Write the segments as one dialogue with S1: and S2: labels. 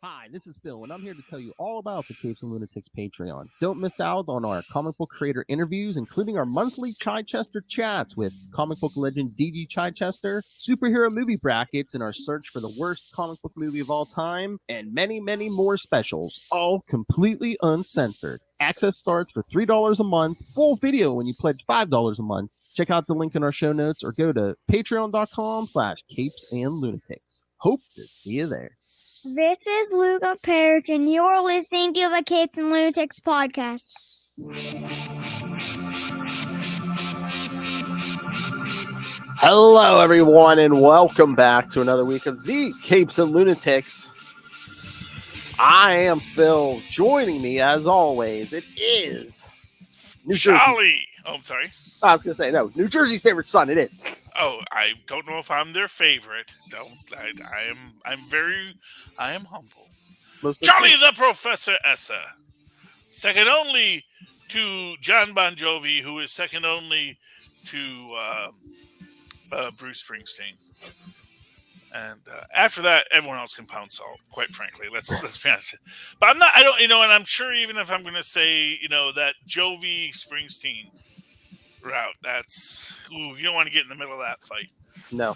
S1: Hi, this is Phil, and I'm here to tell you all about the Capes and Lunatics Patreon. Don't miss out on our comic book creator interviews, including our monthly Chichester chats with comic book legend DG Chichester, superhero movie brackets in our search for the worst comic book movie of all time, and many, many more specials, all completely uncensored. Access starts for $3 a month, full video when you pledge $5 a month. Check out the link in our show notes or go to patreon.com/capesandlunatics. Hope to see you there.
S2: This is Luca Perich, and you're listening to the Capes and Lunatics podcast.
S1: Hello, everyone, and welcome back to another week of the Capes and Lunatics. I am Phil. Joining me, as always, it is New
S3: Jolly. Oh, I'm sorry.
S1: I was going to say, no, New Jersey's favorite son. It is.
S3: Oh, I don't know if I'm their favorite. I am humble. Jolly the Professor Essa. Second only to John Bon Jovi, who is second only to Bruce Springsteen. And after that, everyone else can pound salt. Quite frankly, let's be honest. But I'm not. I don't. And I'm sure even if I'm going to say, that Jovi Springsteen route, that's you don't want to get in the middle of that fight.
S1: No,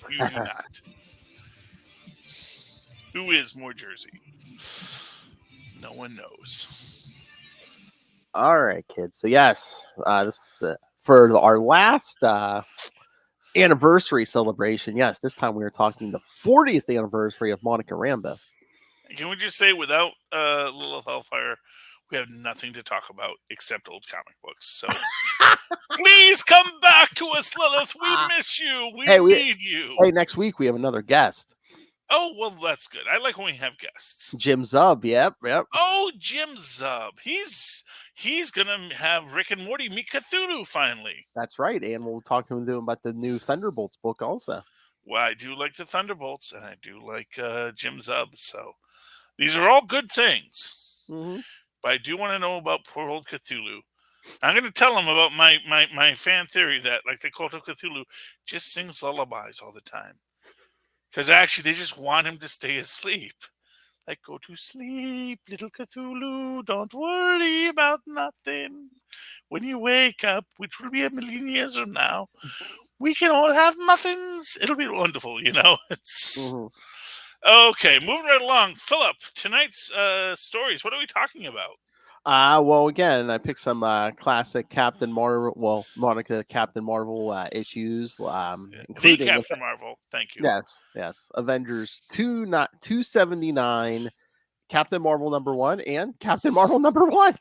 S3: you do not. Who is more Jersey? No one knows.
S1: All right, kids. So yes, this is it for our last anniversary celebration. Yes, this time we are talking the 40th anniversary of Monica Rambeau.
S3: Can we just say, without Lilith Hellfire, we have nothing to talk about except old comic books. So please come back to us, Lilith. We miss you. We need you.
S1: Hey, next week we have another guest.
S3: Oh, well, that's good. I like when we have guests.
S1: Jim Zub. Yep.
S3: Oh, Jim Zub. He's gonna have Rick and Morty meet Cthulhu finally.
S1: That's right, and we'll talk to him about the new Thunderbolts book also.
S3: Well, I do like the Thunderbolts, and I do like Jim Zub. So these are all good things.
S1: Mm-hmm.
S3: But I do want to know about poor old Cthulhu. I'm going to tell him about my fan theory that, like, the cult of Cthulhu just sings lullabies all the time. Because actually, they just want him to stay asleep. Like, go to sleep, little Cthulhu. Don't worry about nothing. When you wake up, which will be a million years from now, we can all have muffins. It'll be wonderful, It's okay. Moving right along, Philip. Tonight's stories. What are we talking about?
S1: Well, again, I picked some classic Captain Marvel. Well, Monica Captain Marvel issues, including
S3: Captain Marvel. Thank you.
S1: Yes. Avengers 279, Captain Marvel #1, and Captain Marvel #1.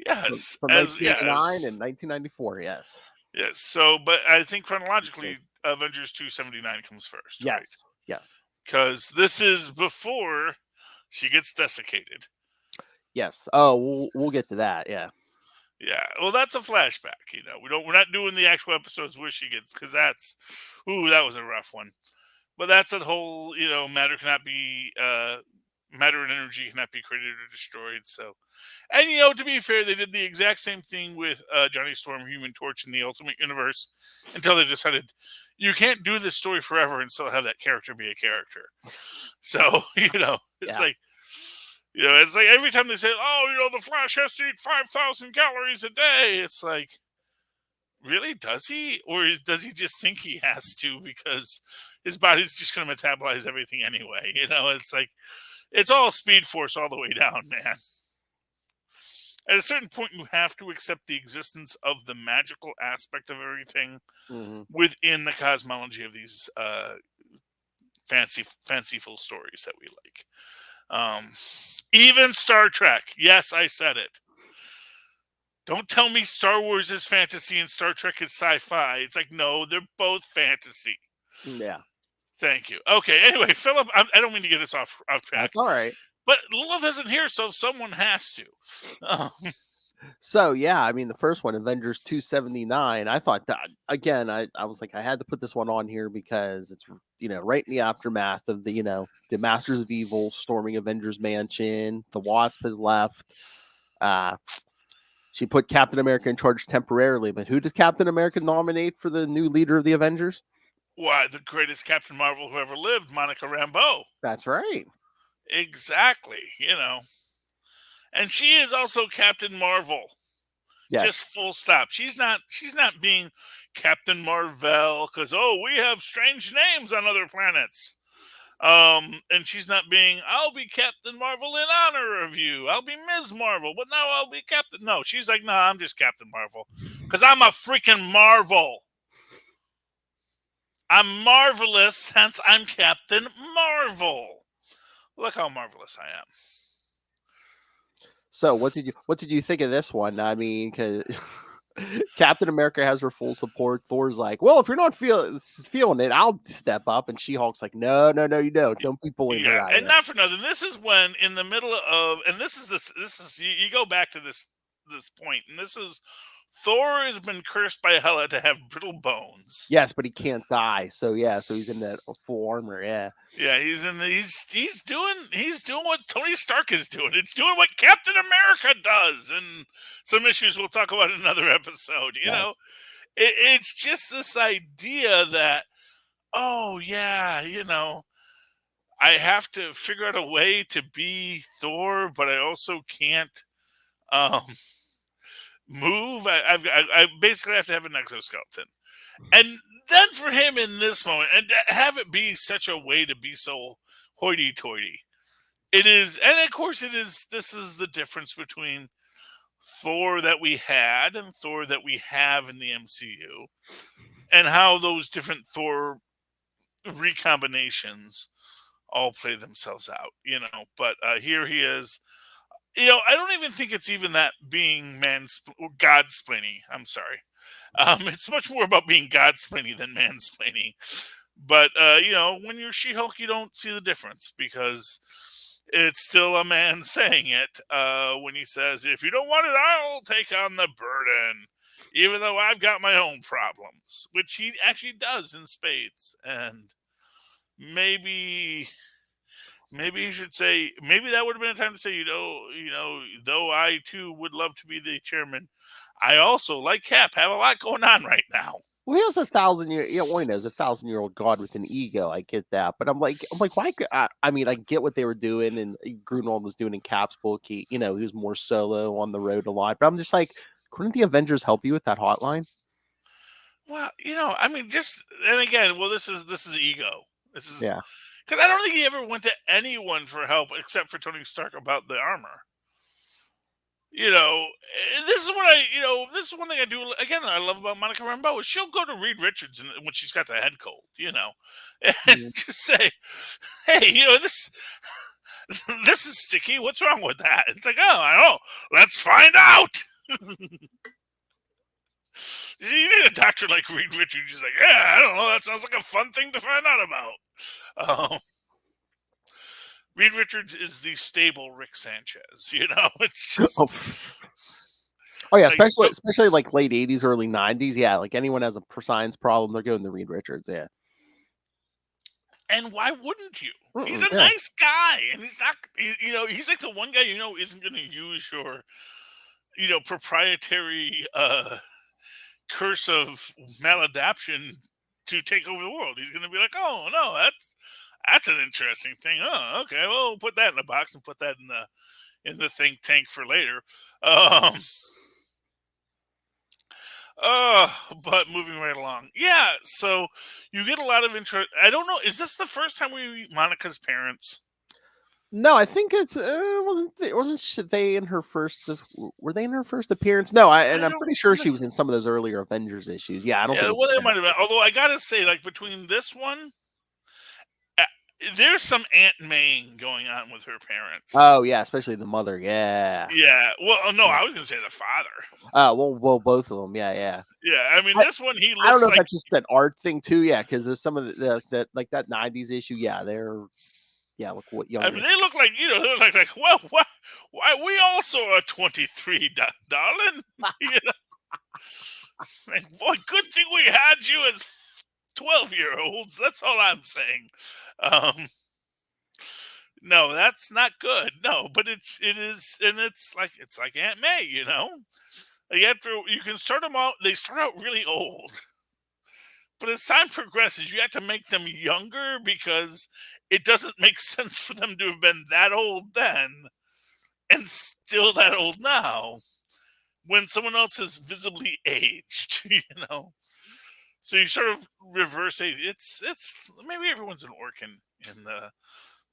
S3: Yes,
S1: from 1989 and 1994. Yes.
S3: Yes. So, but I think chronologically, Avengers 279 comes first.
S1: Yes.
S3: Right?
S1: Yes.
S3: Because this is before she gets desiccated.
S1: Yes. Oh, we'll get to that. Yeah.
S3: Yeah. Well, that's a flashback. We're not doing the actual episodes where she gets, because that was a rough one. But that's that whole, matter and energy cannot be created or destroyed. So, and to be fair, they did the exact same thing with Johnny Storm, Human Torch in the Ultimate Universe until they decided you can't do this story forever and still have that character be a character. So, it's like. It's like every time they say, the Flash has to eat 5,000 calories a day. It's like, really? Does he? Or does he just think he has to because his body's just going to metabolize everything anyway? It's like, it's all Speed Force all the way down, man. At a certain point, you have to accept the existence of the magical aspect of everything within the cosmology of these fanciful stories that we like. Even Star Trek. Yes, I said it. Don't tell me Star Wars is fantasy and Star Trek is sci-fi. It's like, no, they're both fantasy.
S1: Yeah.
S3: Thank you. Okay, anyway, Philip, I don't mean to get us off track.
S1: That's all right.
S3: But Lilith isn't here, so someone has to.
S1: So, yeah, I mean, the first one, Avengers 279, I thought that, again, I was like, I had to put this one on here because it's, right in the aftermath of the Masters of Evil storming Avengers Mansion. The Wasp has left. She put Captain America in charge temporarily, but who does Captain America nominate for the new leader of the Avengers?
S3: Why, the greatest Captain Marvel who ever lived, Monica Rambeau.
S1: That's right.
S3: Exactly. And she is also Captain Marvel.
S1: Yes.
S3: Just full stop. She's not being Captain Marvel because we have strange names on other planets. And she's not being, I'll be Captain Marvel in honor of you. I'll be Ms. Marvel, but now I'll be Captain. No, she's like, no, I'm just Captain Marvel because I'm a freaking Marvel. I'm marvelous, hence I'm Captain Marvel. Look how marvelous I am.
S1: So what did you think of this one? I mean, because Captain America has her full support. Thor's like, well, if you're not feeling it, I'll step up. And She-Hulk's like, no, you don't. Don't be pulling her out of
S3: And
S1: it.
S3: not for nothing. This is when in the middle of, and this is you go back to this point, and this is Thor has been cursed by Hela to have brittle bones.
S1: Yes, but he can't die. So he's in that full armor. Yeah.
S3: Yeah, he's doing what Tony Stark is doing. It's doing what Captain America does, and some issues we'll talk about in another episode. It's just this idea that, oh yeah, I have to figure out a way to be Thor, but I also can't move. I basically have to have an exoskeleton. And then for him in this moment, and to have it be such a way to be so hoity-toity, it is, and of course it is, this is the difference between Thor that we had and Thor that we have in the MCU, and how those different Thor recombinations all play themselves out, But here he is. I don't even think it's even that being God-splaining. I'm sorry. It's much more about being God-splaining than mansplaining. But, when you're She-Hulk, you don't see the difference because it's still a man saying it when he says, if you don't want it, I'll take on the burden, even though I've got my own problems, which he actually does in spades. And maybe you should say, maybe that would have been a time to say, though I too would love to be the chairman, I also, like Cap, have a lot going on right now.
S1: Well, he has 1,000-year. Well, he knows 1,000-year-old god with an ego. I get that, but I'm like, why? I mean, I get what they were doing, and Grunwald was doing in Cap's book. He was more solo on the road a lot. But I'm just like, couldn't the Avengers help you with that hotline?
S3: Well, I mean, and again, this is ego. This is
S1: Yeah.
S3: because I don't think he ever went to anyone for help except for Tony Stark about the armor. This is what this is one thing I do. Again, I love about Monica Rambeau is she'll go to Reed Richards when she's got the head cold, and just say, hey, this is sticky. What's wrong with that? It's like, oh, I don't know. Let's find out. You need a doctor like Reed Richards. He's like, yeah, I don't know. That sounds like a fun thing to find out about. Reed Richards is the stable Rick Sanchez. It's just.
S1: Oh yeah, especially like late 80s, early 90s. Yeah, like anyone has a science problem, they're going to Reed Richards. Yeah.
S3: And why wouldn't you? He's a nice guy, and he's not. He's like the one guy isn't going to use your, proprietary curse of maladaption to take over the world. He's going to be like, oh no, that's an interesting thing. Oh, okay, well, we'll put that in a box and put that in the think tank for later. But moving right along. Yeah, so you get a lot of interest. I don't know, is this the first time we meet Monica's parents?
S1: No, I think it's wasn't they in her first? Were they in her first appearance? No, I'm pretty sure she was in some of those earlier Avengers issues. Yeah, I don't.
S3: Well, they might have been. Although I gotta say, like between this one, there's some Aunt Maying going on with her parents.
S1: Oh yeah, especially the mother. Yeah.
S3: Yeah. Well, no, I was gonna say the father.
S1: Well, both of them. Yeah.
S3: Yeah, I mean, this one he looks.
S1: I don't know
S3: like,
S1: if that's just an art thing too. Yeah, because there's some of that like that '90s issue. Yeah, they're. Yeah, look what young.
S3: I mean, they look like they look like well, why we also are 23, darling. And boy, good thing we had you as 12-year-olds. That's all I'm saying. No, that's not good. No, but it is, and it's like Aunt May. You can start them out. They start out really old. But as time progresses, you have to make them younger because it doesn't make sense for them to have been that old then and still that old now when someone else has visibly aged, So you sort of reverse age. It's maybe everyone's an Orkin in the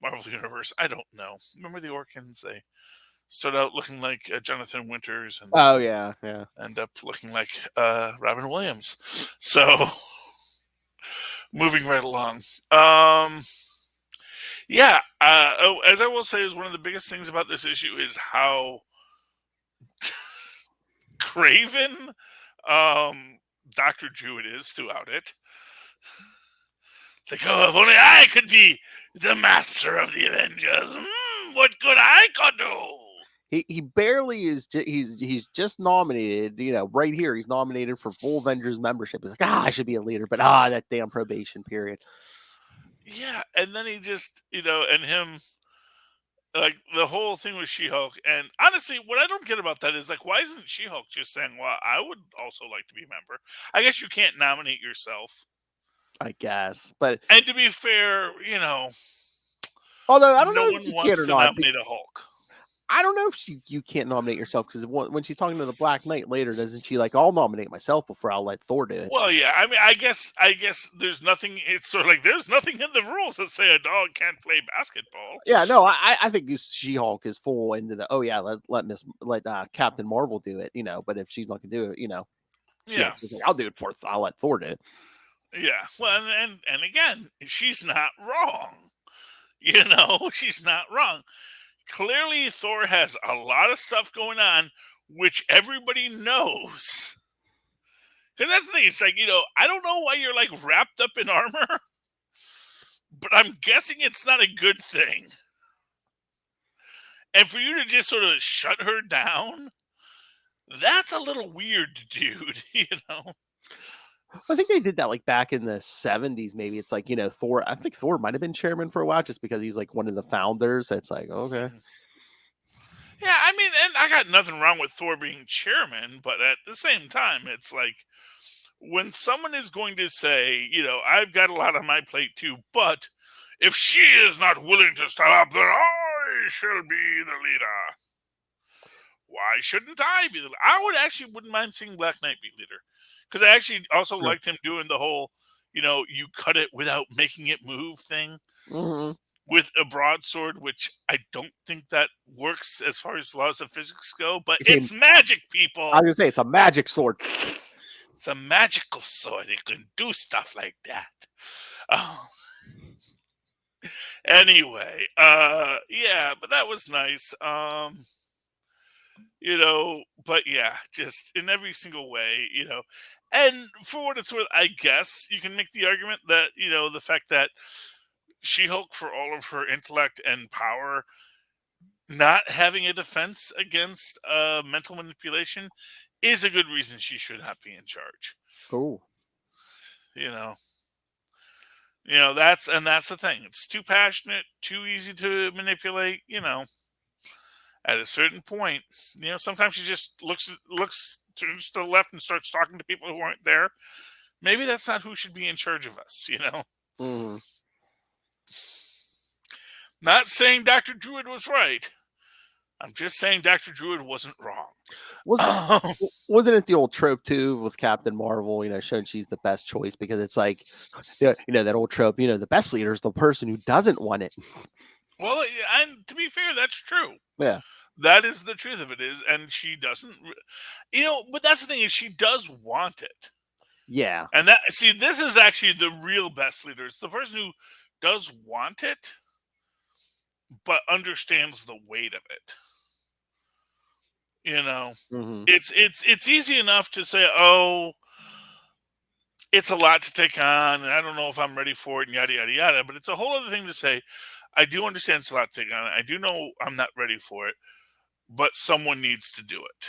S3: Marvel universe. I don't know. Remember the Orkins? They start out looking like Jonathan Winters and
S1: Oh yeah, yeah.
S3: end up looking like Robin Williams. So moving right along. Yeah. As I will say, is one of the biggest things about this issue is how craven Dr. Druid is throughout it. It's like, oh, if only I could be the master of the Avengers. What could I could do?
S1: He barely is. He's just nominated. Right here, he's nominated for full Avengers membership. He's like, I should be a leader, but that damn probation period.
S3: Yeah, and then he just, and him, like the whole thing with She-Hulk. And honestly, what I don't get about that is like, why isn't She-Hulk just saying, well, I would also like to be a member? I guess you can't nominate yourself.
S1: I guess, but
S3: and to be fair,
S1: although I don't know
S3: no
S1: if
S3: one
S1: you
S3: wants
S1: can or
S3: to
S1: not.
S3: nominate a Hulk.
S1: I don't know if you can't nominate yourself because when she's talking to the Black Knight later, doesn't she like, I'll nominate myself before I'll let Thor do it?
S3: Well, yeah. I mean, I guess there's nothing. It's sort of like there's nothing in the rules that say a dog can't play basketball.
S1: Yeah, no, I think She-Hulk is full into the let Captain Marvel do it, But if she's not gonna do it,
S3: Yeah,
S1: like, I'll do it for I'll let Thor do it.
S3: Yeah, well, and again, she's not wrong. She's not wrong. Clearly, Thor has a lot of stuff going on, which everybody knows. Because that's the thing. It's like, I don't know why you're like wrapped up in armor, but I'm guessing it's not a good thing. And for you to just sort of shut her down, that's a little weird, dude.
S1: I think they did that like back in the 70s, maybe. It's like, Thor. I think Thor might have been chairman for a while just because he's like one of the founders. It's like, okay.
S3: Yeah, I mean, and I got nothing wrong with Thor being chairman, but at the same time, it's like when someone is going to say, I've got a lot on my plate too, but if she is not willing to step up, then I shall be the leader. Why shouldn't I be the leader? Wouldn't mind seeing Black Knight be leader. Because I actually also liked him doing the whole, you cut it without making it move thing with a broadsword, which I don't think that works as far as laws of physics go, but it's magic, people.
S1: I was going to say, it's a magic sword.
S3: It's a magical sword. It can do stuff like that. Anyway, yeah, but that was nice. But yeah, just in every single way, and for what it's worth, I guess you can make the argument that, the fact that She-Hulk, for all of her intellect and power, not having a defense against mental manipulation is a good reason she should not be in charge.
S1: Cool.
S3: That's the thing. It's too passionate, too easy to manipulate, At a certain point, sometimes she just looks to the left and starts talking to people who aren't there. Maybe that's not who should be in charge of us, Not saying Dr. Druid was right. I'm just saying Dr. Druid wasn't wrong.
S1: Wasn't it the old trope too with Captain Marvel, showing she's the best choice because it's like, that old trope, the best leader is the person who doesn't want it.
S3: Well, and to be fair, that's true.
S1: Yeah.
S3: That is the truth of it is, and she doesn't, but that's the thing is she does want it.
S1: Yeah.
S3: And this is actually the real best leader. It's the person who does want it, but understands the weight of it. It's easy enough to say, oh, it's a lot to take on, and I don't know if I'm ready for it, and yada, yada, yada. But it's a whole other thing to say, I do understand it's a lot to take on. I do know I'm not ready for it, but someone needs to do it.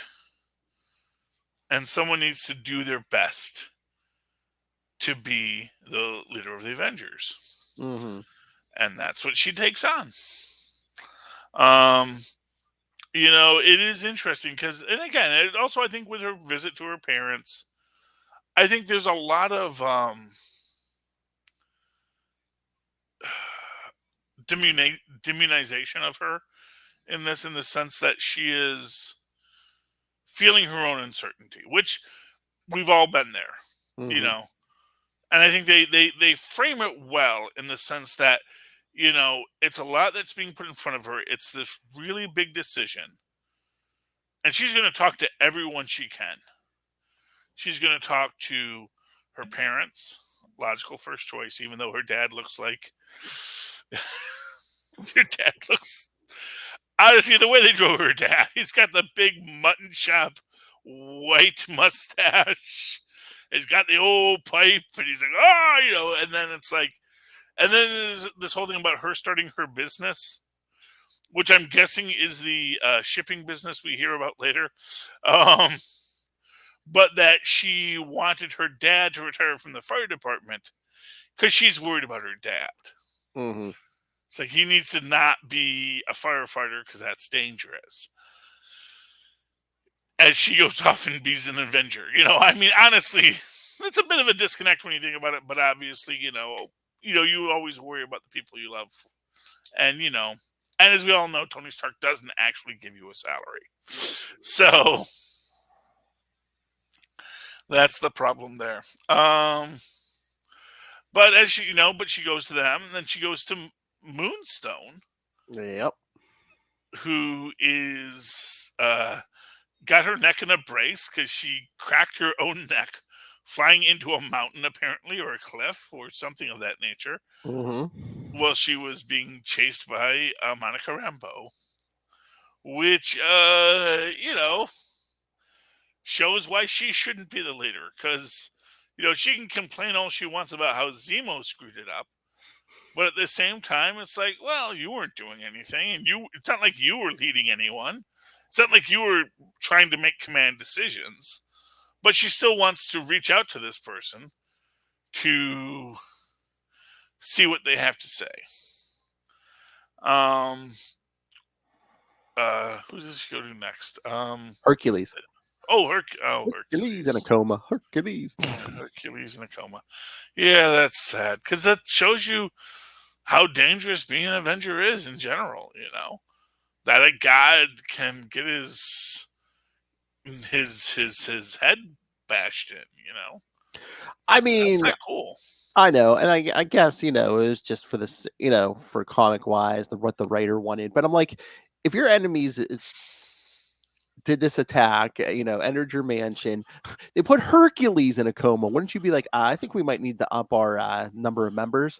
S3: And someone needs to do their best to be the leader of the Avengers. And that's what she takes on. It is interesting because, and again, it also, I think with her visit to her parents, I think there's a lot of demonization of her in the sense that she is feeling her own uncertainty, which we've all been there, you
S1: Mm-hmm.
S3: know. And I think they frame it well in the sense that, it's a lot that's being put in front of her. It's this really big decision. And she's going to talk to everyone she can. She's going to talk to her parents, logical first choice, even though her dad looks like. Her dad looks. Honestly, the way they drove her dad, he's got the big mutton chop white mustache. He's got the old pipe, and he's like, and then it's like, and then there's this whole thing about her starting her business, which I'm guessing is the shipping business we hear about later. But that she wanted her dad to retire from the fire department because she's worried about her dad.
S1: Mm-hmm.
S3: It's like he needs to not be a firefighter because that's dangerous. As she goes off and be an Avenger. I mean, honestly, it's a bit of a disconnect when you think about it, but obviously, you always worry about the people you love. And, and as we all know, Tony Stark doesn't actually give you a salary. So that's the problem there. But as she, but she goes to them, and then she goes to Moonstone.
S1: Yep.
S3: Who is got her neck in a brace because she cracked her own neck flying into a mountain, apparently, or a cliff, or something of that nature.
S1: Mm-hmm.
S3: While she was being chased by Monica Rambeau, which shows why she shouldn't be the leader. Because she can complain all she wants about how Zemo screwed it up. But at the same time, it's like, well, you weren't doing anything, and it's not like you were leading anyone. It's not like you were trying to make command decisions. But she still wants to reach out to this person to see what they have to say. Who does she go to next?
S1: Hercules.
S3: Hercules
S1: in a coma. Hercules.
S3: Hercules in a coma. Yeah, that's sad because that shows you how dangerous being an Avenger is in general. That a god can get his head bashed in.
S1: I mean,
S3: that's not cool.
S1: I know, and I guess it was just for this, for comic wise, what the writer wanted. But I'm like, if your enemies did this attack, entered your mansion, they put Hercules in a coma. Wouldn't you be like, I think we might need to up our number of members?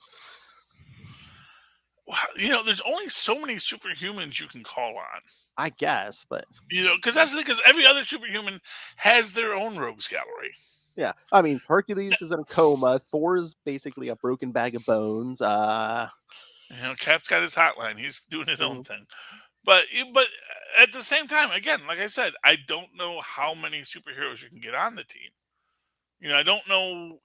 S3: Well, there's only so many superhumans you can call on.
S1: I guess, but
S3: because that's the thing. Because every other superhuman has their own rogues gallery.
S1: Yeah, I mean, Hercules is in a coma. Thor is basically a broken bag of bones.
S3: Cap's got his hotline. He's doing his own thing. But at the same time, again, like I said, I don't know how many superheroes you can get on the team. I don't know,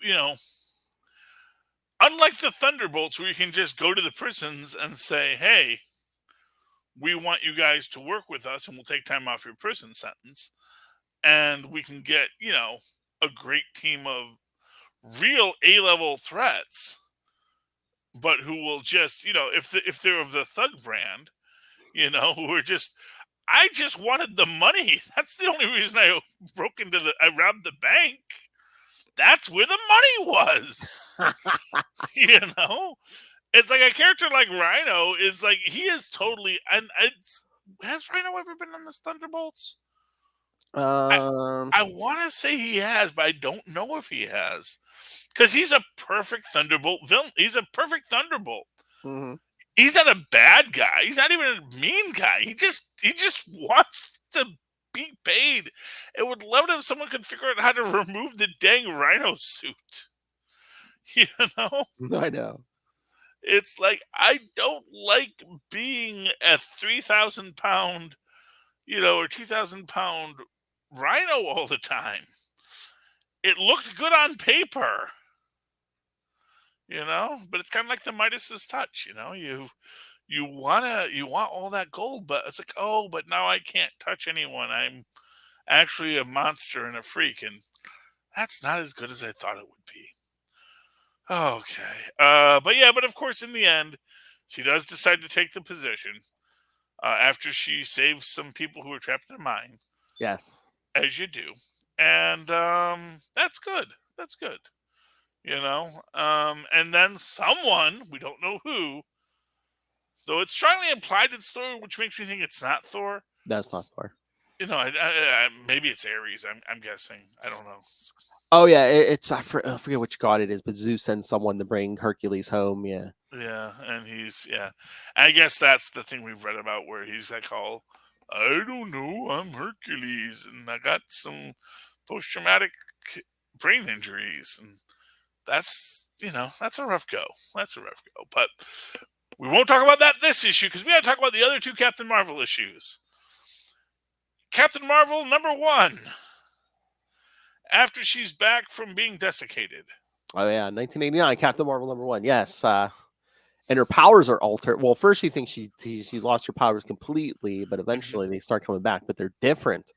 S3: unlike the Thunderbolts where you can just go to the prisons and say, hey, we want you guys to work with us and we'll take time off your prison sentence. And we can get, a great team of real A-level threats, but who will just, if they're of the thug brand, who are just, I just wanted the money. That's the only reason I I robbed the bank. That's where the money was. It's like a character like Rhino is like, he is totally, and has Rhino ever been on the Thunderbolts? I want to say he has, but I don't know if he has. Because he's a perfect Thunderbolt villain. He's a perfect Thunderbolt.
S1: Mm-hmm.
S3: He's not a bad guy. He's not even a mean guy. He just wants to be paid. It would love it if someone could figure out how to remove the dang Rhino suit.
S1: I know.
S3: It's like, I don't like being a 3,000 pound, or 2,000 pound Rhino all the time. It looked good on paper, but it's kind of like the Midas's touch. You want all that gold, but it's like, oh, but now I can't touch anyone. I'm actually a monster and a freak, and that's not as good as I thought it would be. Okay, but of course, in the end, She does decide to take the position after she saves some people who are trapped in a mine,
S1: Yes.
S3: as you do. And that's good. That's good. And then someone, we don't know who, though it's strongly implied it's Thor, which makes me think it's not Thor.
S1: That's not far.
S3: Maybe it's Ares. I'm guessing. I don't know.
S1: Oh yeah, it's I forget which god it is, but Zeus sends someone to bring Hercules home. Yeah.
S3: Yeah, and I guess that's the thing we've read about where he's like, "Oh, I don't know, I'm Hercules, and I got some post-traumatic brain injuries," and that's that's a rough go. That's a rough go. But we won't talk about that this issue because we got to talk about the other two Captain Marvel issues. Captain Marvel #1. After she's back from being desiccated.
S1: Oh yeah, 1989, Captain Marvel #1. Yes, and her powers are altered. Well, first she thinks she's lost her powers completely, but eventually they start coming back. But they're different.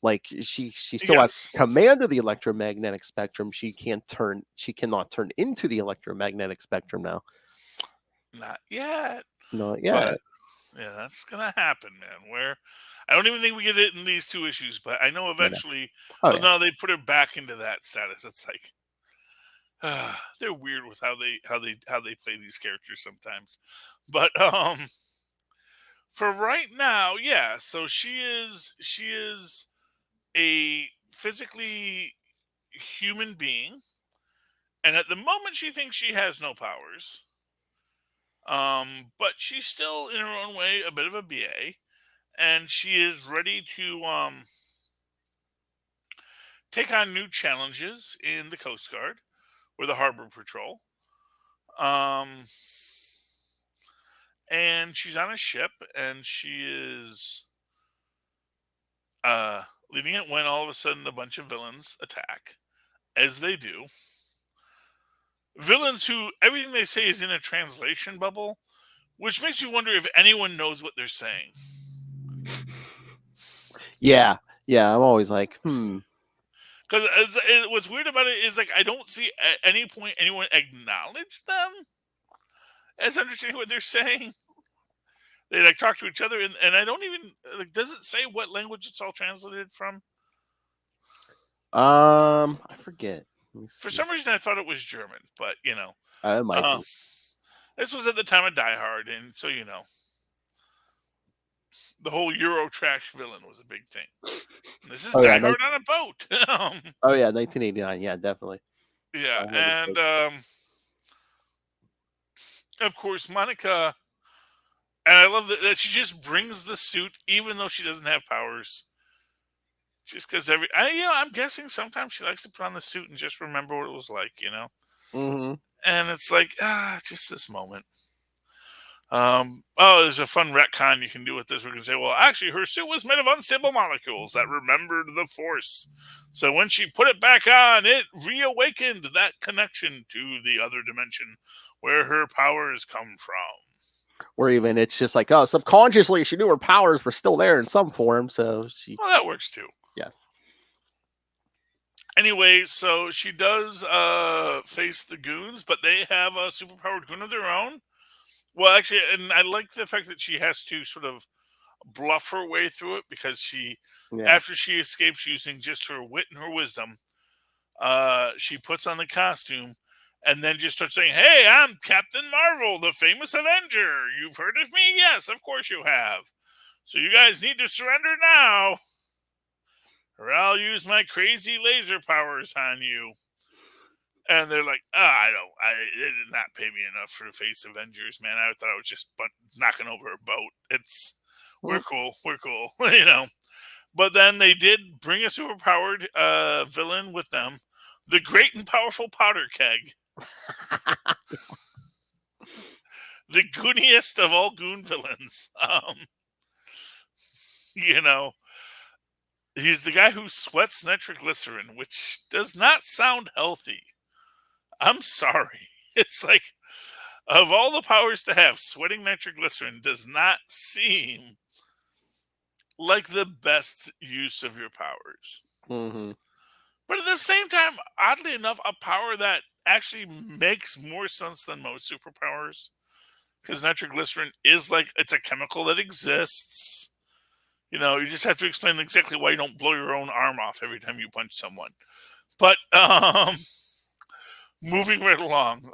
S1: Like she still has command of the electromagnetic spectrum. She cannot turn into the electromagnetic spectrum now.
S3: Not yet.
S1: Not yet.
S3: But, yeah, that's gonna happen, man. Where I don't even think we get it in these two issues, but I know eventually. No, they put her back into that status. It's like they're weird with how they play these characters sometimes. But for right now, yeah. So she is a physically human being, and at the moment she thinks she has no powers. But she's still in her own way a bit of a BA, and she is ready to take on new challenges in the Coast Guard or the Harbor Patrol. And she's on a ship, and she is leading it when all of a sudden a bunch of villains attack, as they do. Villains who everything they say is in a translation bubble, which makes me wonder if anyone knows what they're saying.
S1: Yeah, I'm always like,
S3: Because what's weird about it is, like, I don't see at any point anyone acknowledge them as understanding what they're saying. They like talk to each other, and I don't even like. Does it say what language it's all translated from?
S1: I forget.
S3: For some reason, I thought it was German, but
S1: it might be.
S3: This was at the time of Die Hard, and so the whole Euro trash villain was a big thing. This is Die Hard on a boat.
S1: Oh yeah, 1989. Yeah, definitely.
S3: Yeah, and of course Monica, and I love that she just brings the suit even though she doesn't have powers. Just because I'm guessing sometimes she likes to put on the suit and just remember what it was like,
S1: Mm-hmm.
S3: And it's like just this moment. There's a fun retcon you can do with this. We're going to say, well, actually, her suit was made of unstable molecules that remembered the Force. So when she put it back on, it reawakened that connection to the other dimension where her powers come from.
S1: Or even it's just like, subconsciously she knew her powers were still there in some form. So
S3: well, that works too.
S1: Yes.
S3: Anyway, so she does face the goons, but they have a superpowered goon of their own. Well, actually, and I like the fact that she has to sort of bluff her way through it because after she escapes using just her wit and her wisdom, she puts on the costume and then just starts saying, "Hey, I'm Captain Marvel, the famous Avenger. You've heard of me? Yes, of course you have. So you guys need to surrender now, or I'll use my crazy laser powers on you." And they're like, they did not pay me enough for the face Avengers, man. I thought I was just knocking over a boat. We're cool. But then they did bring a superpowered villain with them, the great and powerful Powder Keg. The gooniest of all goon villains. He's the guy who sweats nitroglycerin, which does not sound healthy. I'm sorry. It's like, of all the powers to have, sweating nitroglycerin does not seem like the best use of your powers.
S1: Mm-hmm.
S3: But at the same time, oddly enough, a power that actually makes more sense than most superpowers because nitroglycerin is it's a chemical that exists. You just have to explain exactly why you don't blow your own arm off every time you punch someone. But moving right along,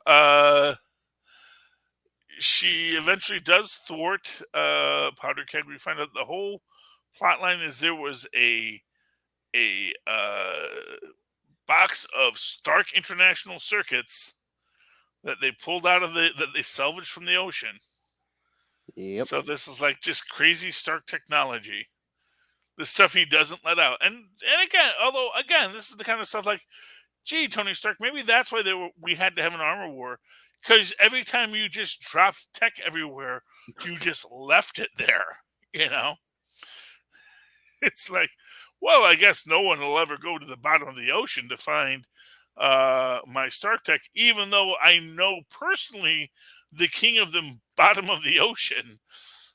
S3: she eventually does thwart Powder Keg. We find out the whole plot line is there was a box of Stark International circuits that they pulled out of that they salvaged from the ocean.
S1: Yep.
S3: So this is just crazy Stark technology. The stuff he doesn't let out. And again, this is the kind of stuff gee, Tony Stark, maybe that's why we had to have an armor war. Because every time you just dropped tech everywhere, you just left it there. It's well, I guess no one will ever go to the bottom of the ocean to find my Stark tech, even though I know personally the king of the bottom of the ocean,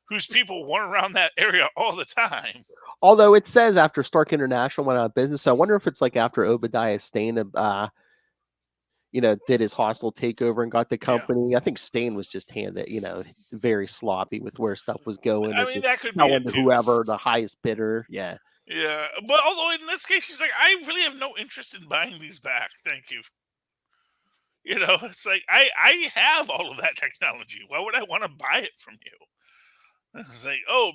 S3: whose people weren't around that area all the time.
S1: Although it says after Stark International went out of business, so I wonder if it's after Obadiah Stane, did his hostile takeover and got the company. Yeah. I think Stane was just handed, very sloppy with where stuff was going.
S3: I mean, that could be it too.
S1: Whoever the highest bidder. Yeah.
S3: Yeah, but although in this case, she's I really have no interest in buying these back. Thank you. It's I have all of that technology. Why would I want to buy it from you? It's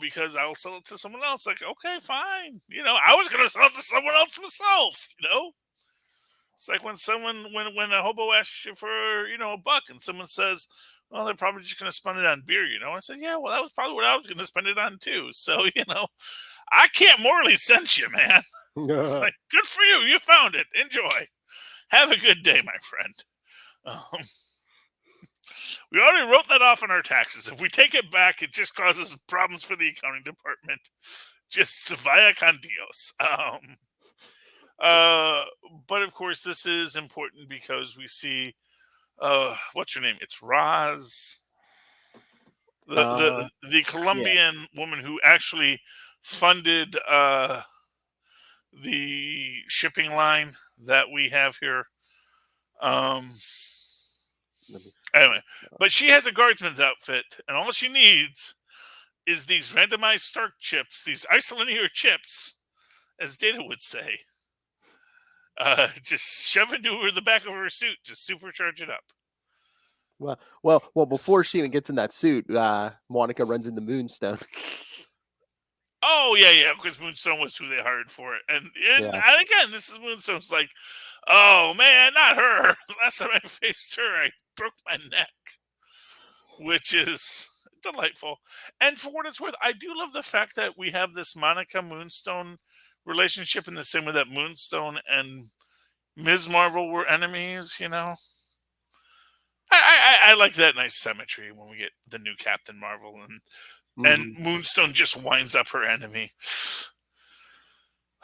S3: because I'll sell it to someone else. Okay, fine. I was going to sell it to someone else myself, It's when a hobo asks you for, $1 and someone says, well, they're probably just going to spend it on beer, I said, yeah, well, that was probably what I was going to spend it on too. So, I can't morally sense you, man. It's good for you. You found it. Enjoy. Have a good day, my friend. We already wrote that off on our taxes. If we take it back, it just causes problems for the accounting department. Just via con Dios. But of course, this is important because we see, what's her name? It's Roz, the Colombian woman who actually funded the shipping line that we have here. Anyway, but she has a guardsman's outfit, and all she needs is these randomized Stark chips, these isolinear chips, as Data would say. Just shove into the back of her suit to supercharge it up.
S1: Well, before she even gets in that suit, Monica runs into Moonstone.
S3: Oh, yeah, because Moonstone was who they hired for it. And again, this is Moonstone's oh, man, not her. Last time I faced her, I broke my neck, which is delightful. And for what it's worth, I do love the fact that we have this Monica-Moonstone relationship in the same way that Moonstone and Ms. Marvel were enemies, I like that nice symmetry when we get the new Captain Marvel and Moonstone just winds up her enemy.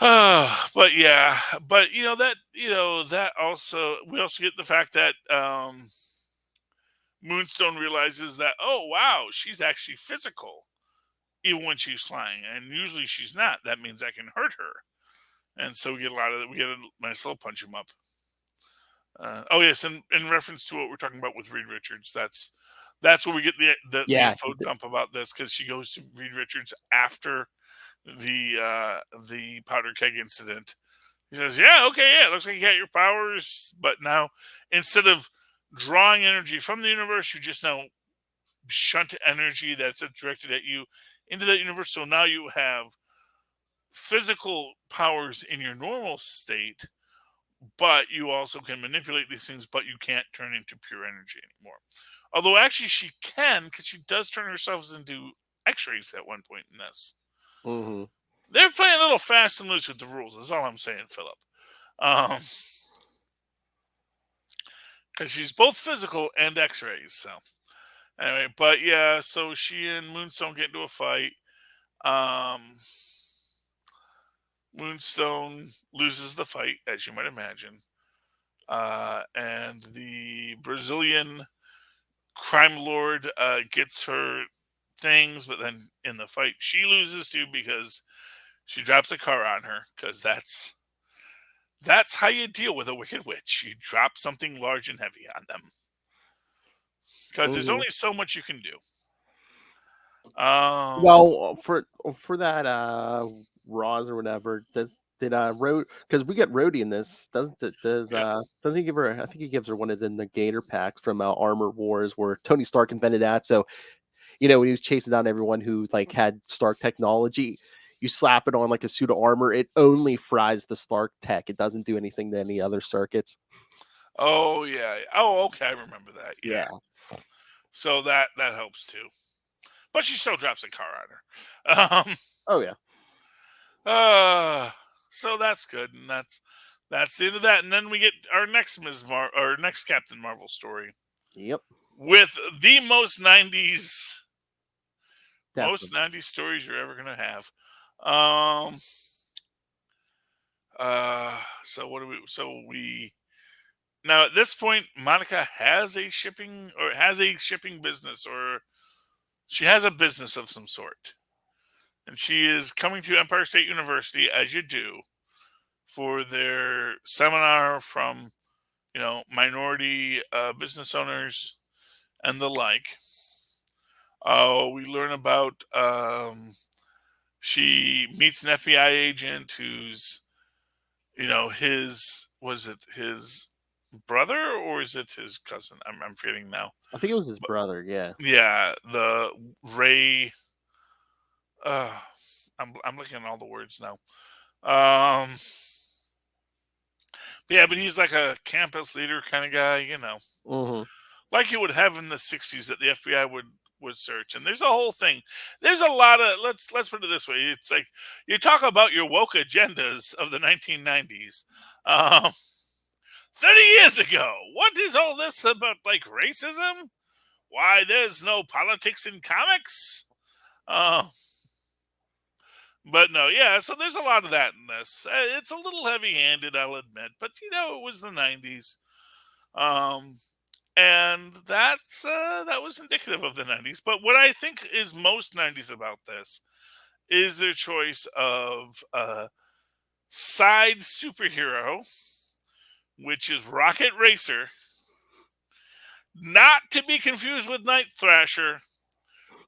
S3: But yeah, that also, we also get the fact that Moonstone realizes that, oh wow, she's actually physical even when she's flying, and usually she's not. That means I can hurt her, and so we get a nice little punch him up. Oh yes, and in reference to what we're talking about with Reed Richards, that's where we get the info dump about this, because she goes to Reed Richards after the powder keg incident. He says, it looks like you got your powers, but now instead of drawing energy from the universe, you just now shunt energy that's directed at you into that universe. So now you have physical powers in your normal state, but you also can manipulate these things, but you can't turn into pure energy anymore. Although actually she can, because she does turn herself into X-rays at one point in this.
S1: Mm-hmm.
S3: They're playing a little fast and loose with the rules, is all I'm saying, Philip. Because she's both physical and X-rays. So anyway, but yeah, so she and Moonstone get into a fight. Moonstone loses the fight, as you might imagine. And the Brazilian crime lord gets her things, but then in the fight she loses too, because she drops a car on her, because that's how you deal with a wicked witch. You drop something large and heavy on them. because there's only so much you can do.
S1: Well, for that Roz or whatever, did Road, because we get Rhodey in this, doesn't he give her? I think he gives her one of the negator packs from Armor Wars, where Tony Stark invented that. So when he was chasing down everyone who like had Stark technology, you slap it on like a suit of armor, it only fries the Stark tech. It doesn't do anything to any other circuits.
S3: Oh yeah. Oh okay, I remember that. Yeah.
S1: Yeah.
S3: So that helps too. But she still drops a car on her.
S1: Oh yeah.
S3: So that's good, and that's the end of that. And then we get our next next Captain Marvel story.
S1: Yep.
S3: With the most 90s
S1: Definitely.
S3: stories you're ever gonna have. So what do we? So we now at this point, Monica has a shipping business, or she has a business of some sort, and she is coming to Empire State University, as you do, for their seminar from minority business owners and the like. We learn about she meets an FBI agent who's his brother, or is it his cousin? I'm forgetting now.
S1: I think it was his brother. Yeah.
S3: Yeah, the Ray. I'm looking at all the words now. But he's like a campus leader kind of guy,
S1: Mm-hmm.
S3: like you would have in the '60s that the FBI would search. And there's a whole thing. There's a lot of let's put it this way. It's like you talk about your woke agendas of the 1990s. 30 years ago, what is all this about, like, racism? Why, there's no politics in comics. But no, yeah, so there's a lot of that in this. It's a little heavy-handed, I'll admit, but it was the 90s. And that was indicative of the 90s. But what I think is most 90s about this is their choice of side superhero, which is Rocket Racer, not to be confused with Night Thrasher,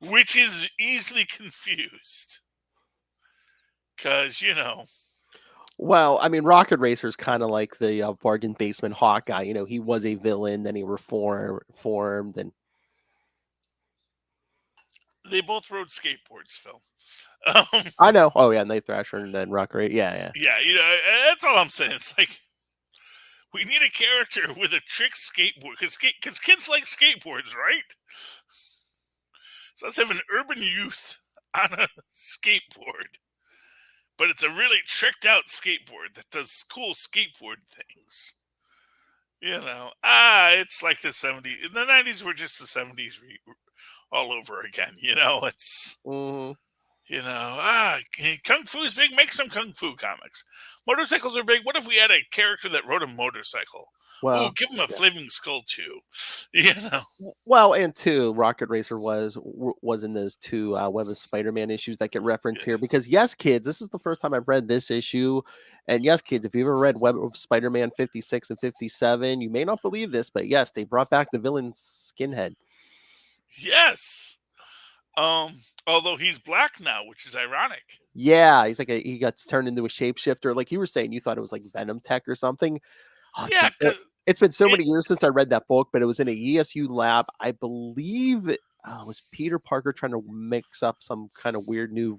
S3: which is easily confused. Because,
S1: Well, I mean, Rocket Racer's kind of like the bargain basement Hawkeye. He was a villain, then he reformed, and
S3: they both rode skateboards, Phil.
S1: I know. Oh yeah, Night Thrasher and then Rocket Racer. Yeah.
S3: Yeah, that's all I'm saying. It's like, we need a character with a trick skateboard, because kids like skateboards, right? So let's have an urban youth on a skateboard. But it's a really tricked out skateboard that does cool skateboard things. It's like the 70s. The 90s were just the 70s all over again. It's...
S1: Mm-hmm.
S3: Kung Fu's big. Make some Kung Fu comics. Motorcycles are big. What if we had a character that rode a motorcycle?
S1: Well,
S3: give him a flaming skull too.
S1: Well, and two, Rocket Racer was in those two Web of Spider-Man issues that get referenced here. Because yes, kids, this is the first time I've read this issue, and yes, kids, if you've ever read Web of Spider-Man 56 and 57, you may not believe this, but yes, they brought back the villain Skinhead.
S3: Yes. Although he's black now, which is ironic.
S1: Yeah, he's like he got turned into a shapeshifter. Like you were saying, you thought it was like Venom Tech or something. Oh, it's been so many years since I read that book, but it was in a ESU lab. I believe it was Peter Parker trying to mix up some kind of weird new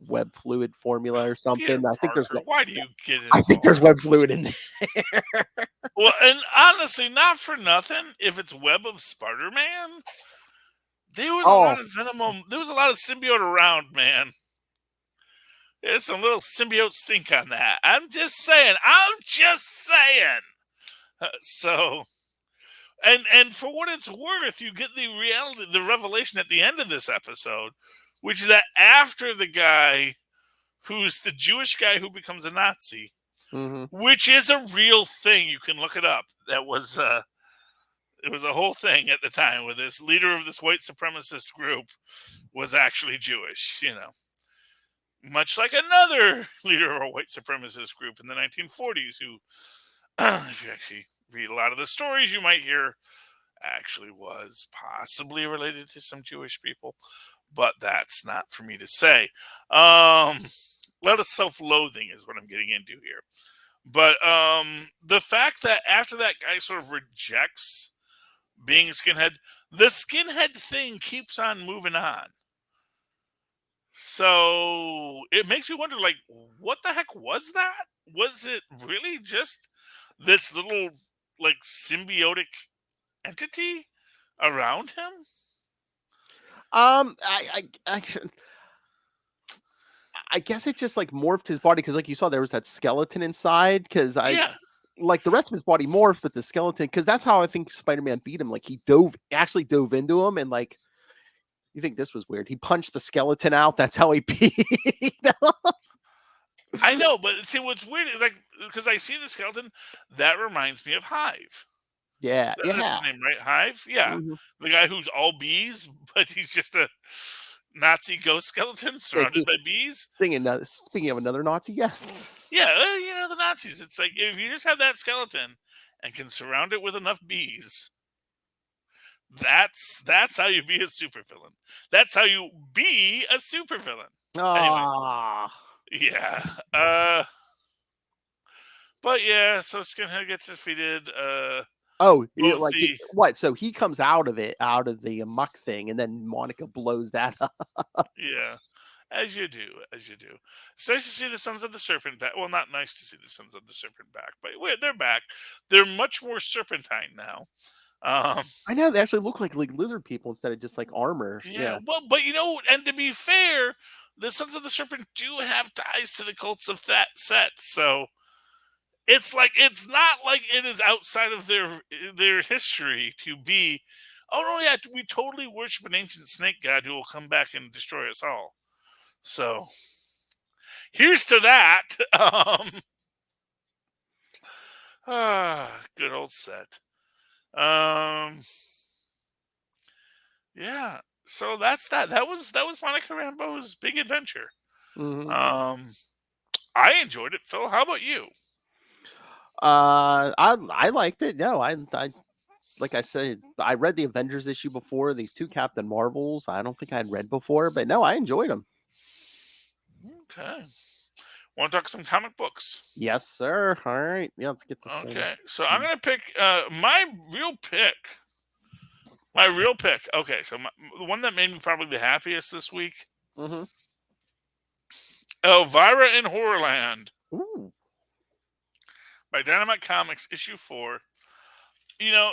S1: web fluid formula or something.
S3: Why do you get it?
S1: I think there's web fluid in there.
S3: Well, and honestly, not for nothing, if it's Web of Spider-Man, there was a lot of Venom. There was a lot of symbiote around, man. There's some little symbiote stink on that. I'm just saying. So, and for what it's worth, you get the revelation at the end of this episode, which is that after the guy who's the Jewish guy who becomes a Nazi, which is a real thing, you can look it up. That was it was a whole thing at the time, where this leader of this white supremacist group was actually Jewish. Much like another leader of a white supremacist group in the 1940s, who, if you actually read a lot of the stories, you might hear actually was possibly related to some Jewish people, but that's not for me to say. A lot of self-loathing is what I'm getting into here. But the fact that after that guy sort of rejects being a skinhead, the skinhead thing keeps on moving on. So it makes me wonder, like, what the heck was that? Was it really just this little, like, symbiotic entity around him?
S1: I guess it just like morphed his body because, like you saw, there was that skeleton inside. Because
S3: Yeah,
S1: like the rest of his body morphed, but the skeleton, because that's how I think Spider-Man beat him. Like he actually dove into him, and like you think this was weird. He punched the skeleton out. That's how he beat him.
S3: I know, but see, what's weird is, like, because I see the skeleton, that reminds me of Hive.
S1: Yeah,
S3: That's
S1: yeah.
S3: his name, right? Hive? Yeah.
S1: Mhm.
S3: The guy who's all bees, but he's just a Nazi ghost skeleton surrounded by bees.
S1: Speaking of another Nazi, yes.
S3: Yeah, the Nazis. It's like, if you just have that skeleton and can surround it with enough bees, that's how you be a supervillain. That's how you be a supervillain. Anyway,
S1: Ah.
S3: yeah. But yeah, so Skinhead gets defeated.
S1: Oh,
S3: Both
S1: like
S3: the
S1: what? So he comes out of it, out of the muck thing, and then Monica blows that up.
S3: Yeah, as you do, as you do. It's nice to see the Sons of the Serpent back. Well, not nice to see the Sons of the Serpent back, but wait, they're back. They're much more serpentine now. Um,
S1: I know they actually look like lizard people instead of just like armor.
S3: yeah,
S1: Yeah.
S3: well, but and to be fair, the Sons of the Serpent do have ties to the cults of that set, so it's like, it's not like it is outside of their history to be. Oh no, yeah, we totally worship an ancient snake god who will come back and destroy us all. So here's to that. Good old set. Um, yeah. So that's that. That was Monica Rambeau's big adventure.
S1: Hmm.
S3: Um, I enjoyed it. Phil, how about you?
S1: I liked it. No, I like I said, I read the Avengers issue before. These two Captain Marvels, I don't think I'd read before, but no, I enjoyed them.
S3: Okay. Want to talk some comic books?
S1: Yes, sir. All right, yeah, let's get this thing.
S3: Okay. So I'm gonna pick my real pick. My real pick. Okay. So the one that made me probably the happiest this week.
S1: Mm-hmm.
S3: Elvira in HorrorLand
S1: Ooh.
S3: by Dynamite Comics, issue 4.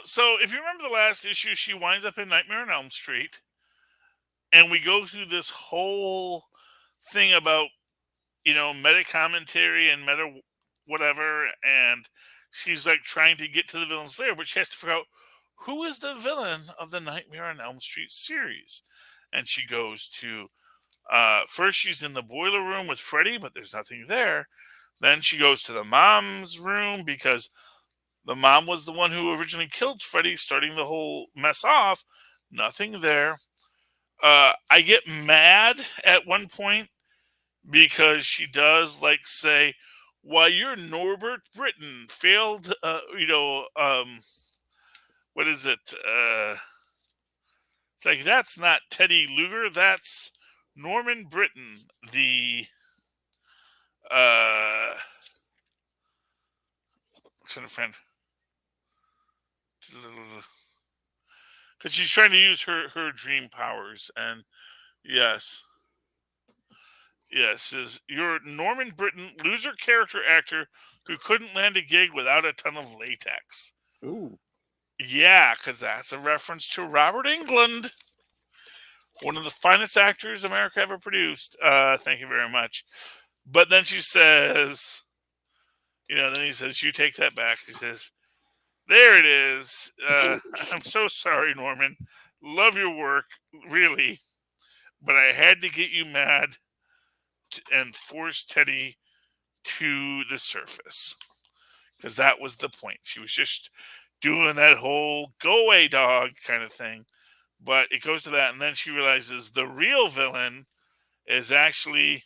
S3: So if you remember the last issue, she winds up in Nightmare on Elm Street, and we go through this whole thing about, meta commentary and meta whatever, and she's like trying to get to the villain's lair, but she has to figure out who is the villain of the Nightmare on Elm Street series. And she goes to, first she's in the boiler room with Freddy, but there's nothing there. Then she goes to the mom's room because the mom was the one who originally killed Freddy, starting the whole mess off. Nothing there. I get mad at one point because she does like say, "Why, you're Norbert Britton, failed." What is it? It's like, that's not Teddy Luger. That's Norman Britton, the trying to find, because she's trying to use her dream powers, and yes, is you're Norman Britton, loser character actor who couldn't land a gig without a ton of latex.
S1: Ooh.
S3: Yeah, because that's a reference to Robert Englund, one of the finest actors America ever produced. Thank you very much. But then she says, then he says, "You take that back." She says, "There it is. I'm so sorry, Norman. Love your work, really. But I had to get you mad and force Teddy to the surface." Because that was the point. She was just doing that whole "go away, dog" kind of thing. But it goes to that, and then she realizes the real villain is actually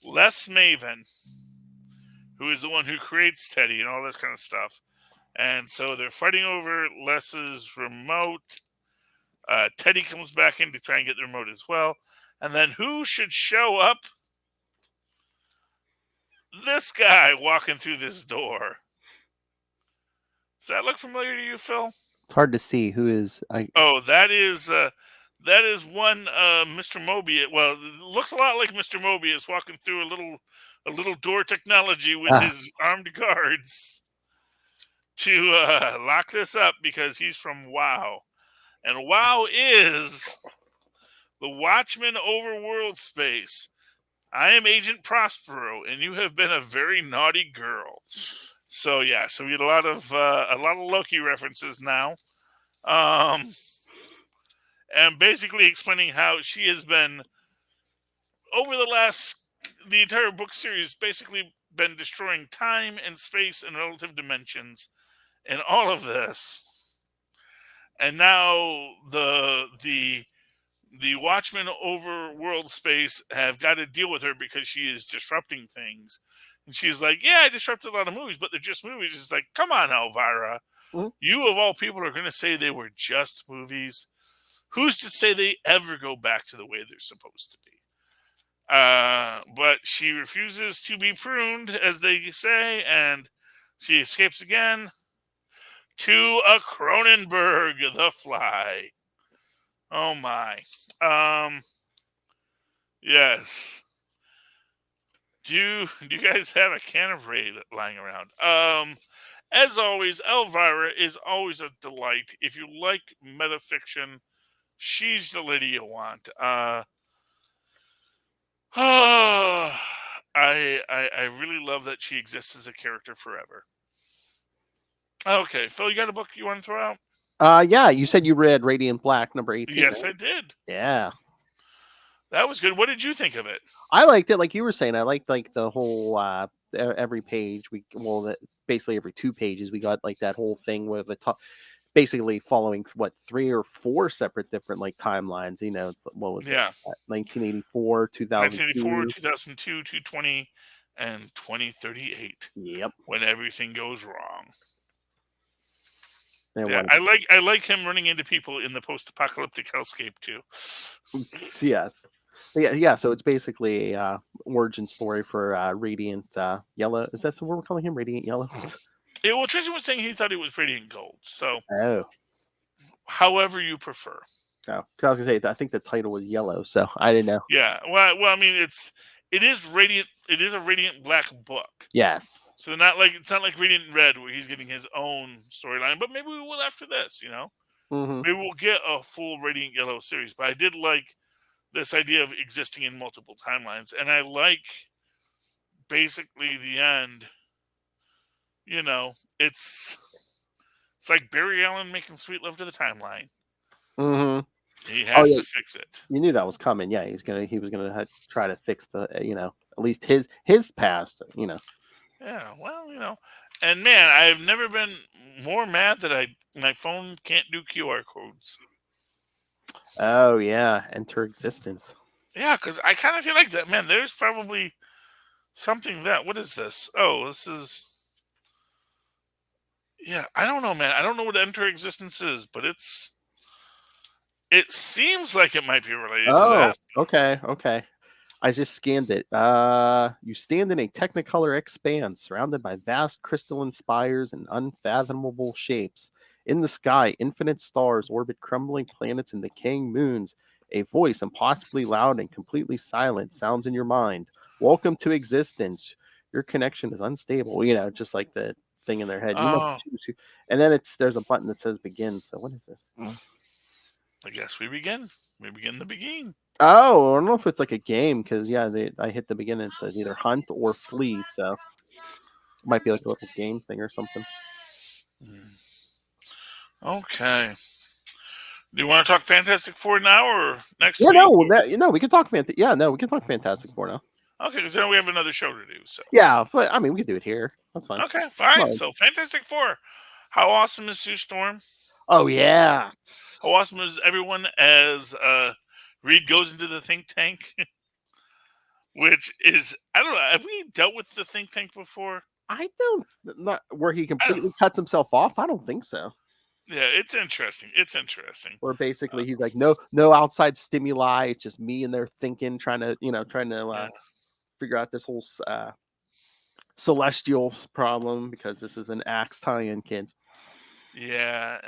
S3: Les Maven, who is the one who creates Teddy and all this kind of stuff. And so they're fighting over Les's remote. Teddy comes back in to try and get the remote as well. And then who should show up? This guy walking through this door. Does that look familiar to you, Phil?
S1: It's hard to see who is.
S3: Oh, that is one Mr. Mobius. Well, it looks a lot like Mr. Mobius walking through a little door technology with his armed guards to lock this up because he's from WoW. And WoW is the Watchman over world space. I am Agent Prospero, and you have been a very naughty girl. So yeah, so we had a lot of Loki references now, and basically explaining how she has been over the entire book series, basically been destroying time and space and relative dimensions, and all of this, and now the Watchmen over world space have got to deal with her because she is disrupting things. And she's like, yeah, I disrupted a lot of movies, but they're just movies. It's like, come on, Elvira.
S1: Mm-hmm.
S3: You, of all people, are going to say they were just movies. Who's to say they ever go back to the way they're supposed to be? But she refuses to be pruned, as they say, and she escapes again to a Cronenberg the Fly. Oh my. Yes. Do you guys have a can of Raid lying around? As always, Elvira is always a delight. If you like metafiction, she's the lady you want. I really love that she exists as a character forever. Okay, Phil, you got a book you want to throw out?
S1: Yeah, you said you read Radiant Black number 18.
S3: Yes,
S1: right?
S3: I did.
S1: Yeah.
S3: That was good. What did you think of it?
S1: I liked it, like you were saying. I liked like the whole every page basically every 2 pages we got like that whole thing with the top, basically following 3 or 4 separate different like timelines. You know, it's what was it? 1984, 2002,
S3: 2002, 220, and 2038.
S1: Yep.
S3: When everything goes wrong.
S1: And
S3: Yeah, I like him running into people in the post-apocalyptic hellscape too.
S1: Yes. Yeah. So it's basically a origin story for Radiant Yellow. Is that what we're calling him? Radiant Yellow?
S3: Yeah, well, Tristan was saying he thought it was Radiant Gold. So, however you prefer.
S1: Oh, I was gonna say I think the title was Yellow, so I didn't know.
S3: Yeah. Well, I mean, it is Radiant. It is a Radiant Black book.
S1: Yes.
S3: So it's not like Radiant Red where he's getting his own storyline, but maybe we will after this. You know, maybe we'll get a full Radiant Yellow series. But I did like this idea of existing in multiple timelines, and I like basically the end. You know, it's like Barry Allen making sweet love to the timeline. He has to fix it.
S1: You knew that was coming. Yeah, he was gonna try to fix the at least his past.
S3: Yeah, well, and man, I've never been more mad that my phone can't do QR codes.
S1: Oh yeah, enter existence.
S3: Yeah, because I kind of feel like that. Man, there's probably something what is this? Oh, this is. Yeah, I don't know, man. I don't know what enter existence is, but it seems like it might be related to that.
S1: Okay. I just scanned it. You stand in a technicolor expanse surrounded by vast crystalline spires and unfathomable shapes. In the sky, infinite stars orbit crumbling planets and decaying moons. A voice, impossibly loud and completely silent, sounds in your mind. Welcome to existence. Your connection is unstable. Just like the thing in their head. And then there's a button that says begin. So what is this?
S3: I guess we begin. We begin the begin.
S1: Oh, I don't know if it's like a game because I hit the begin and it says either hunt or flee. So it might be like a little game thing or something.
S3: Okay. Do you want to talk Fantastic Four now or next week?
S1: We can talk we can talk Fantastic Four now.
S3: Okay, because then we have another show to do. So
S1: yeah, but I mean we can do it here. That's fine.
S3: Okay, fine. So Fantastic Four. How awesome is Sue Storm?
S1: Oh yeah.
S3: How awesome is everyone as Reed goes into the think tank? Which is, I don't know, have we dealt with the think tank before?
S1: I don't not where he completely cuts himself off. I don't think so.
S3: Yeah, it's interesting. It's interesting.
S1: Where basically he's like, no outside stimuli. It's just me and there thinking, trying to
S3: Yeah.
S1: figure out this whole celestial problem because this is an Axe tie-in, kids.
S3: Yeah,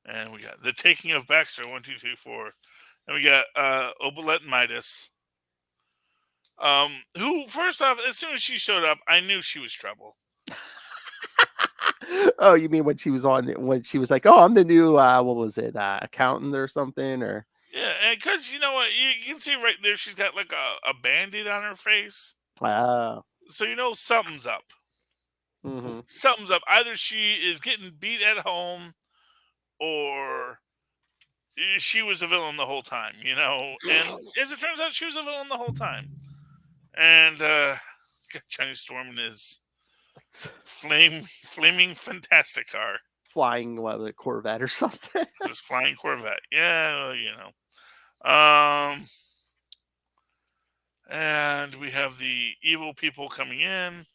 S3: and we got the taking of Baxter 1, 2, 3, 4, and we got Obelette and Midas. Who first off, as soon as she showed up, I knew she was trouble.
S1: Oh, you mean when she was like, oh, I'm the new what was it, accountant or something, or
S3: Yeah, and because you know what, you can see right there, she's got like a band-aid on her face, so you know something's up.
S1: Mm-hmm.
S3: Something's up. Either she is getting beat at home, or she was a villain the whole time. You know, and as it turns out, she was a villain the whole time. And Chinese Storm in his flaming fantastic car,
S1: Flying a Corvette or something.
S3: this flying Corvette. Yeah, you know. And we have the evil people coming in.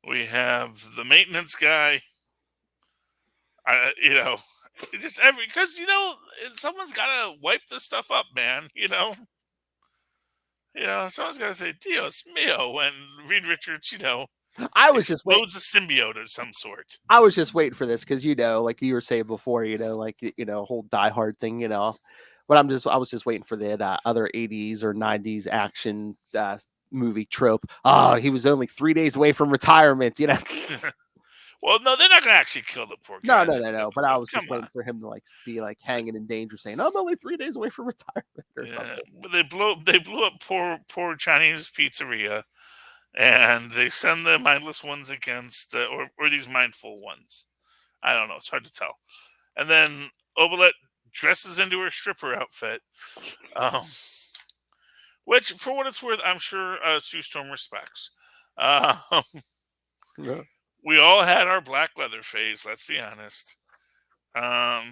S3: We have the maintenance guy. You know, just because you know someone's got to wipe this stuff up, man. You know, someone's got to say "Dios mio" when Reed Richards,
S1: I was just waiting.
S3: explodes a symbiote of some sort.
S1: I was just waiting for this because like you were saying before, whole Die Hard thing, But I was just waiting for the other 80s or 90s action movie trope. Oh, he was only 3 days away from retirement,
S3: Well, no, they're not going to actually kill the poor guy.
S1: No. But I was just waiting for him to be hanging in danger, saying, "I'm only 3 days away from retirement," or something.
S3: But they blew up poor Chinese pizzeria, and they send the mindless ones against or these mindful ones. I don't know. It's hard to tell. And then Obelette dresses into her stripper outfit, which, for what it's worth, I'm sure Sue Storm respects. Yeah. We all had our black leather phase, let's be honest. Yeah,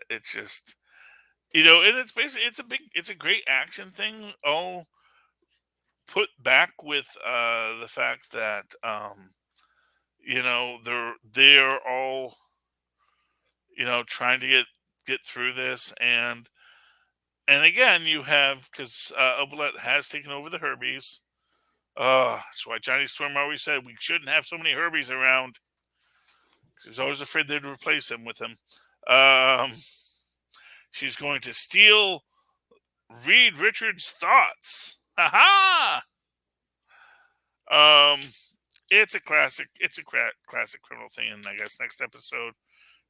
S3: it's just, and it's basically, it's a great action thing, all put back with the fact that, they're all, trying to get through this. And again, you have, because Obelette has taken over the Herbies. That's why Johnny Storm always said we shouldn't have so many Herbies around. Because he was always afraid they'd replace him with him. She's going to steal Reed Richards' thoughts. Ha ha! It's a classic. It's a classic criminal thing. And I guess next episode,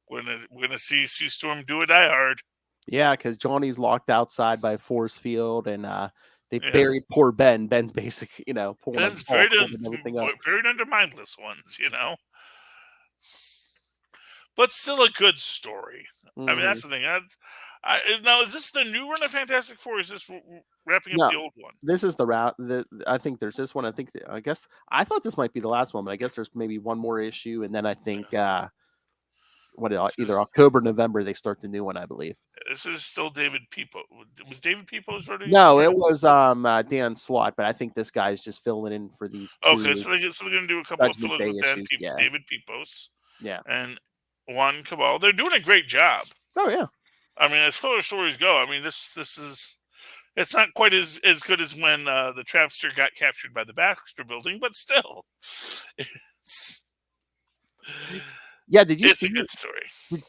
S3: we're gonna see Sue Storm do a Die Hard.
S1: Yeah, because Johnny's locked outside by a force field, and they buried poor Ben. Ben's basically, pulling
S3: Ben's buried under mindless ones, But still a good story.
S1: Mm-hmm.
S3: I mean, that's the thing. Now, is this the new run of Fantastic Four? Or is this wrapping up the old one?
S1: This is the route. I think there's this one. I guess I thought this might be the last one, but I guess there's maybe one more issue, and then I think either October, November they start the new one, I believe.
S3: This is still David Pepose. Was David Pepose running?
S1: No, it was Dan Slott, but I think this guy's just filling in for these.
S3: Okay, so they're going to do a couple of fillers with David Pepose.
S1: Yeah,
S3: and Juan Cabal. They're doing a great job.
S1: Oh yeah.
S3: I mean, as filler stories go, I mean this is, it's not quite as good as when the Trapster got captured by the Baxter Building, but still, it's.
S1: Yeah, did you?
S3: It's a good story.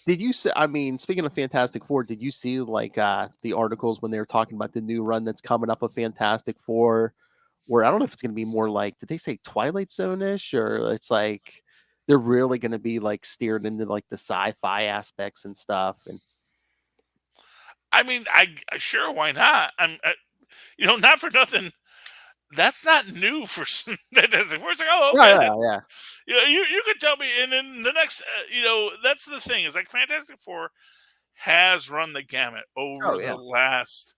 S1: Did you see? I mean, speaking of Fantastic Four, did you see the articles when they were talking about the new run that's coming up of Fantastic Four? Where I don't know if it's going to be more like, did they say Twilight Zone-ish, or it's like they're really going to be steered into the sci-fi aspects and stuff? And
S3: I mean, I sure, why not? Not for nothing. That's not new for Fantastic Four. It's like, oh, okay.
S1: Yeah.
S3: You could tell me, and then the next, that's the thing, is Fantastic Four has run the gamut over the last,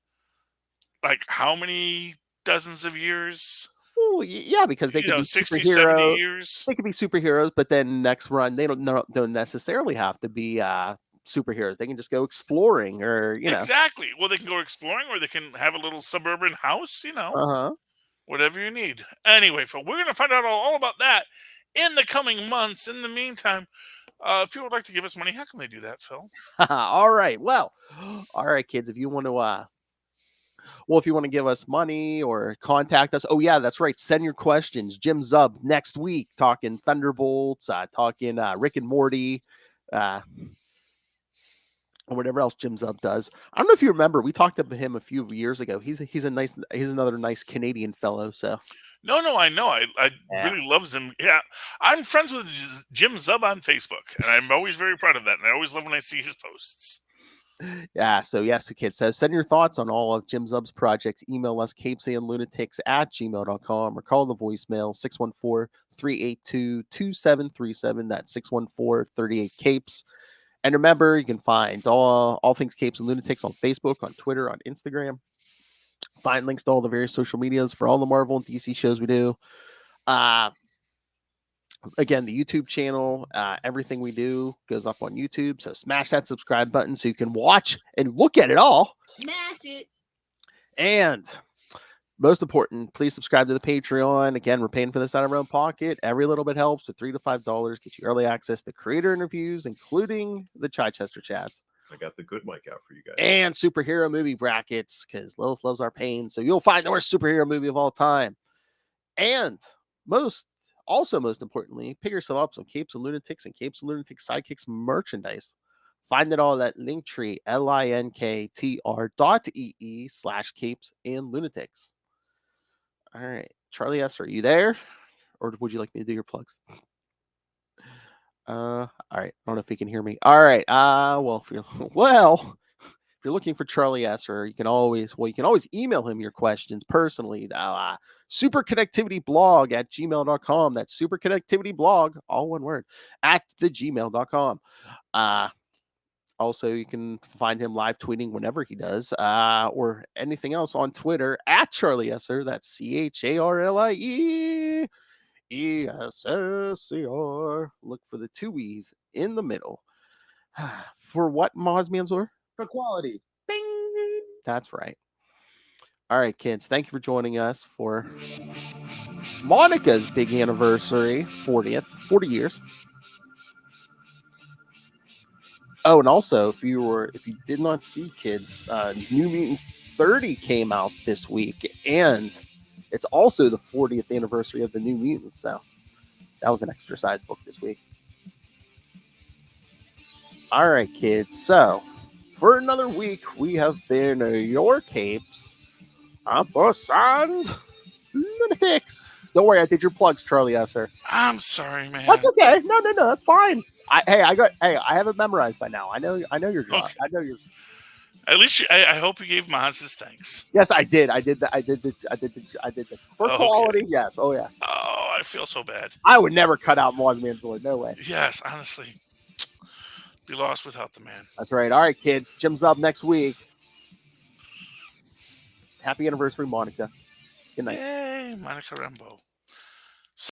S3: how many dozens of years?
S1: Oh, yeah, because they could be
S3: 60,
S1: superheroes.
S3: 70 years.
S1: They could be superheroes, but then next run they don't necessarily have to be superheroes. They can just go exploring, or
S3: Exactly. Well, they can go exploring, or they can have a little suburban house. Whatever you need. Anyway, Phil, we're going to find out all about that in the coming months. In the meantime, if you would like to give us money, how can they do that, Phil?
S1: All right. Well, all right, kids. If you want to, if you want to give us money or contact us, oh yeah, that's right. Send your questions. Jim Zub next week talking Thunderbolts, talking Rick and Morty, or whatever else Jim Zub does. I don't know if you remember, we talked to him a few years ago. He's another nice Canadian fellow. So
S3: No, I know. I
S1: Yeah.
S3: really loves him. Yeah, I'm friends with Jim Zub on Facebook, and I'm always very proud of that. And I always love when I see his posts.
S1: Yeah, so yes, the kid says send your thoughts on all of Jim Zub's projects. Email us CapesandLunatics@gmail.com or call the voicemail 614-382-2737. That's 614-38-CAPES. And remember, you can find all things Capes and Lunatics on Facebook, on Twitter, on Instagram. Find links to all the various social medias for all the Marvel and DC shows we do. Again, the YouTube channel, everything we do goes up on YouTube. So smash that subscribe button so you can watch and look at it all.
S4: Smash it.
S1: And most important, please subscribe to the Patreon. Again, we're paying for this out of our own pocket. Every little bit helps. With $3 to $5 gets you early access to creator interviews, including the Chichester chats.
S5: I got the good mic out for you guys.
S1: And superhero movie brackets, because Lilith loves our pain. So you'll find the worst superhero movie of all time. And most importantly, pick yourself up some Capes and Lunatics and Capes and Lunatics Sidekicks merchandise. Find it all at Linktree, linktr.ee/Capes and Lunatics. All right. Charlie S., are you there? Or would you like me to do your plugs? All right. I don't know if you can hear me. All right. If you're looking for Charlie S., or you can always email him your questions personally. Superconnectivityblog@gmail.com. That's superconnectivityblog, all one word, @thegmail.com. Also, you can find him live tweeting whenever he does, or anything else on Twitter @CharlieEsser. That's CharlieEsser. Look for the two E's in the middle. For what, Mosmanzor?
S6: For quality. Bing!
S1: That's right. All right, kids. Thank you for joining us for Monica's big anniversary, 40th, 40 years. Oh, and also, if you did not see, kids, New Mutants 30 came out this week, and it's also the 40th anniversary of the New Mutants. So that was an extra size book this week. All right, kids. So for another week, we have been your Capes and Lunatics. Don't worry, I did your plugs, Charlie Esser.
S3: I'm sorry, man.
S1: That's okay. No, that's fine. I have it memorized by now. I know your job.
S3: Okay.
S1: I know your.
S3: At least I hope you gave Maz his thanks.
S1: Yes, I did. I did the for
S3: Okay.
S1: quality. Yes. Oh yeah.
S3: Oh, I feel so bad.
S1: I would never cut out Mosman's Lord. No way.
S3: Yes, honestly. Be lost without the man.
S1: That's right. All right, kids. Jim's up next week. Happy anniversary, Monica. Good night.
S3: Yay, Monica Rambeau.